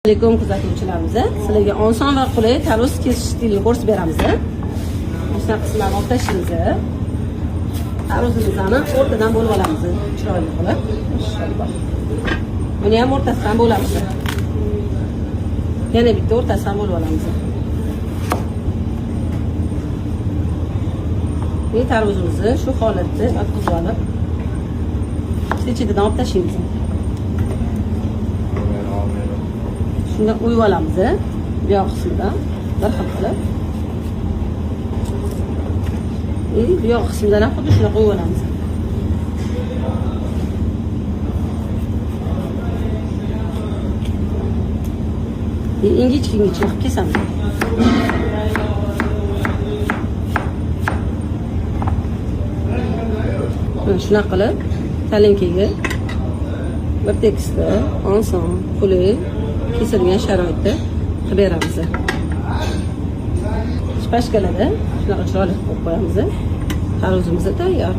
Assalomu alaykum kuzatuvchilarimiz. Sizlarga oson va qulay tarvuz kesish stilini ko'rsatib beramiz. Mana qismlarni olib tashlaymiz. Tarvuzimizni o'rtadan bo'lib olamiz. Chiroyli qilib. Maşallah. Buni ham o'rtasidan bo'lamiz. Yana bitta o'rtasidan bo'lib olamiz. Bu tarvuzimizni shu holatda yotqizib olib, ichidan olib tashlaymiz. Shunda qo'yib olamiz. Bu yoq qismidan bir xil qilib. Bu yoq qismidan ham xuddi shuni qo'yib olamiz. Ingichka qilib kesamiz. Shuna qilib talinkaga bir tekisda oson, qulay kesilgan sharoitda qilib beramiz. Shpashkalarda shunaqa chiroyli qilib qo'yamiz. Tarvuzimiz tayyor.